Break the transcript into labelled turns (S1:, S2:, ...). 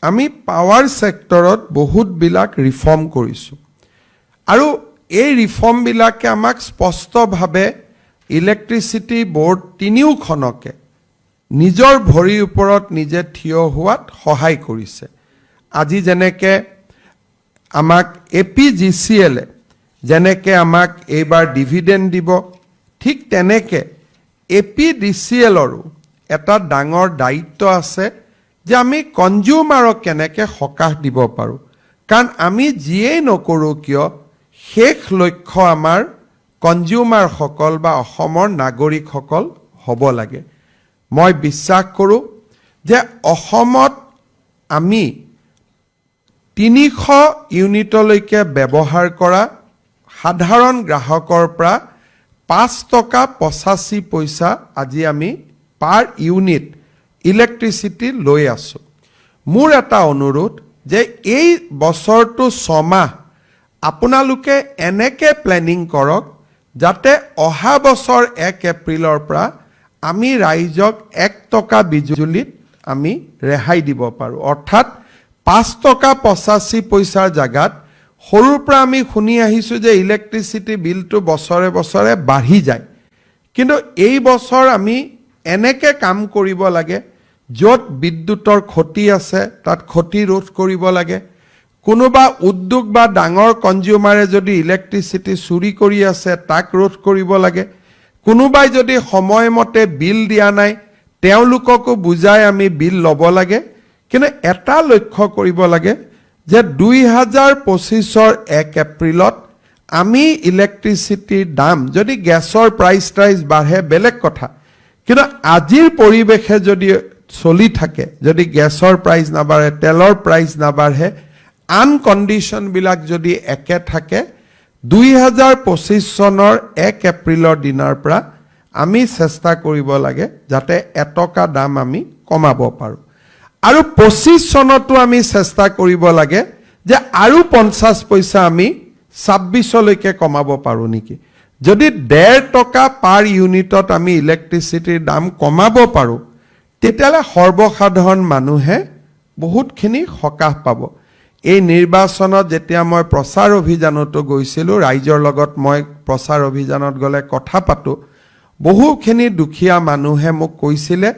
S1: আমি পাৱাৰ সেক্টৰত বহুত বিলাক ৰিফৰ্ম কৰিছো আৰু এই ৰিফৰ্ম বিলাকে আমাক স্পষ্টভাৱে ইলেক্ট্ৰিচিটি বোৰ্ড তিনিওখনকে নিজৰ ভৰিৰ ওপৰত নিজে থিয় হোৱাত সহায় কৰিছে আজি যেনেকে আমাক APGCL যেনেকে আমাক এইবাৰ ডিভিডেন্ড দিব ঠিক তেনেকে APDCLৰো এটা ডাঙৰ দায়িত্ব আছে যে আমি কনজিউমাৰক কেনেকে সকাহ দিব পাৰো কাৰণ আমি যিয়েই নকৰো কিয় শেষ লক্ষ্য আমাৰ কনজিউমাৰ সকল বা অসমৰ নাগৰিক সকল হ'ব লাগে মই বিশ্বাস কৰো যে অসমত আমি 300 ইউনিটলৈকে ব্যৱহাৰ কৰা সাধাৰণ গ্ৰাহকৰ পৰা 5 টকা 85 পইচা আজি আমি পাৰ ইউনিট ইলেক্ট্ৰিচিটি লৈ আছো মোৰ এটা অনুৰোধ যে এই বছৰটো 6 মাহ আপোনালোকে এনেকে প্ল্যানিং কৰক যাতে অহা বছৰ 1 এপ্ৰিলৰ পৰা আমি ৰাইজক 1 টকা বিজুলীত আমি ৰেহাই দিব পাৰো অৰ্থাৎ 5 টকা 85 পইচাৰ জাগাত সৰুৰ পৰা আমি শুনি আহিছো যে ইলেক্ট্ৰিচিটি বিলটো বছৰে বছৰে বাঢ়ি যায় কিন্তু এই বছৰ আমি এনেকে কাম কৰিব লাগে যত বিদ্যুতৰ ক্ষতি আছে তাত ক্ষতি ৰোধ কৰিব লাগে কোনোবা উদ্যোগ বা ডাঙৰ কনজিউমাৰে যদি ইলেক্ট্ৰিচিটি চুৰি কৰি আছে তাক ৰোধ কৰিব লাগে কোনোবাই যদি সময়মতে বিল দিয়া নাই তেওঁলোককো বুজাই আমি বিল ল'ব লাগে কিন্তু এটা লক্ষ্য কৰিব লাগে যে 2025ৰ 1 এপ্ৰিলত আমি ইলেক্ট্ৰিচিটিৰ দাম যদি গ্যাসৰ প্ৰাইস বাঢ়ে বেলেগ কথা কিন্তু আজিৰ পৰিবেশে যদি চলি থাকে যদি গ্যাসৰ প্ৰাইস নাবাঢ়ে তেলৰ প্ৰাইস নাবাঢ়ে আন কন্ডিশন বিলাক যদি একে থাকে 2025 চনৰ 1 এপ্ৰিলৰ দিনৰ পৰা আমি চেষ্টা কৰিব লাগে যাতে এটকা দাম আমি কমাব পাৰো আৰু 25 চনতো আমি চেষ্টা কৰিব লাগে যে আৰু 50 পইচা আমি 26 লৈকে কমাব পাৰো নেকি যদি 1.5 টকা পাৰ ইউনিটত আমি ইলেক্ট্ৰিচিটিৰ দাম কমাব পাৰো তেতিয়ালে সৰ্বসাধাৰণ মানুহে বহুতখিনি সকাহ পাব এই নিৰ্বাচনত যেতিয়া মই প্ৰচাৰ অভিযানতো গৈছিলো ৰাইজৰ লগত মই প্ৰচাৰ অভিযানত গলে কথা পাতো বহুখিনি দুখীয়া মানুহে মোক কৈছিলে